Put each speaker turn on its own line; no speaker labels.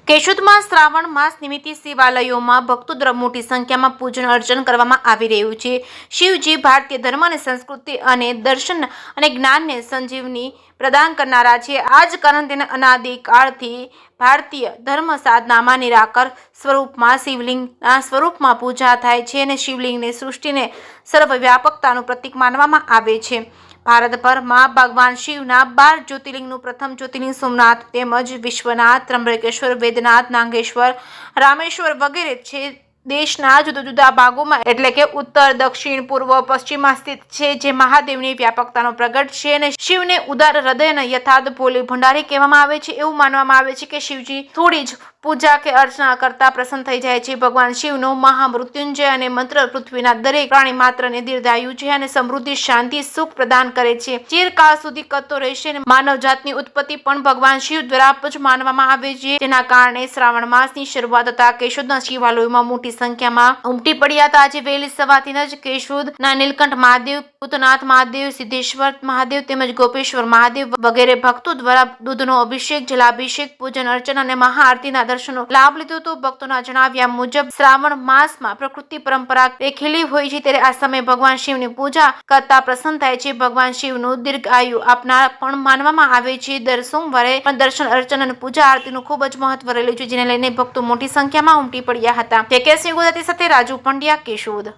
કેશોદમાં શ્રાવણ માસ નિમિત્તે શિવાલયોમાં ભક્તો દ્વારા મોટી સંખ્યામાં પૂજન અર્ચન કરવામાં આવી રહ્યું છે. શિવજી ભારતીય ધર્મ અને સંસ્કૃતિ અને દર્શન અને જ્ઞાનને સંજીવની પ્રદાન કરનારા છે. આ જ કારણ તેને અનાદિકાળથી ભારતીય ધર્મ સાધનામાં નિરાકાર સ્વરૂપમાં શિવલિંગના સ્વરૂપમાં પૂજા થાય છે અને શિવલિંગને સૃષ્ટિને સર્વવ્યાપકતાનું પ્રતીક માનવામાં આવે છે. ભારતભરમાં ભગવાન શિવના 12 જ્યોતિર્લિંગનું પ્રથમ જ્યોતિર્લિંગ સોમનાથ તેમજ વિશ્વનાથ, ત્રંબકેશ્વર, વેદનાથ, નાગેશ્વર, રામેશ્વર વગેરે છે. દેશના જુદા જુદા ભાગોમાં એટલે કે ઉત્તર, દક્ષિણ, પૂર્વ, પશ્ચિમમાં સ્થિત છે, જે મહાદેવની વ્યાપકતાનો પ્રગટ છે અને શિવને ઉદાર હૃદયના યથાર્થ ભોલે ભંડારી કહેવામાં આવે છે. એવું માનવામાં આવે છે કે શિવજી થોડી જ પૂજા કે અર્ચના કરતા પ્રસન્ન થઈ જાય છે. ભગવાન શિવનો મહામૃત્યુંજય અને મંત્ર પૃથ્વીના દરેક પ્રાણી માત્રને દીર્ઘાયુ છે અને સમૃદ્ધિ, શાંતિ, સુખ પ્રદાન કરે છે. ચિરકાળ સુધી કરતો રહેશે અને માનવજાતની ઉત્પત્તિ પણ ભગવાન શિવ દ્વારા જ માનવામાં આવે છે. જેના કારણે શ્રાવણ માસની શરૂઆત થતા કેશોદના શિવાલયોમાં મોટી સંખ્યામાં ઉમટી પડ્યા હતા. આજે વહેલી સવારથી જ કેશોદના નીલકંઠ મહાદેવ, ભૂતનાથ મહાદેવ, સિદ્ધેશ્વર મહાદેવ તેમજ ગોપેશ્વર મહાદેવ વગેરે ભક્તો દ્વારા દૂધનો અભિષેક, જલાભિષેક, પૂજન અર્ચન અને મહાઆરતીના દર્શનનો લાભ લીધો હતો. ભક્તોના જણાવ્યા મુજબ શ્રાવણ માસમાં પ્રકૃતિ પરંપરા ખીલી હોય છે, ત્યારે આ સમયે ભગવાન શિવની પૂજા કરતા પ્રસન્ન થાય છે. ભગવાન શિવનું દીર્ઘાયુ આપનાર પણ માનવામાં આવે છે. દર સોમવારે પણ દર્શન અર્ચન અને પૂજા આરતીનું ખૂબ જ મહત્વ રહેલું છે, જેને લઈને ભક્તો મોટી સંખ્યામાં ઉમટી પડ્યા હતા. કે ગુજરાતી સાથે રાજુ પંડ્યા, કેશોદ.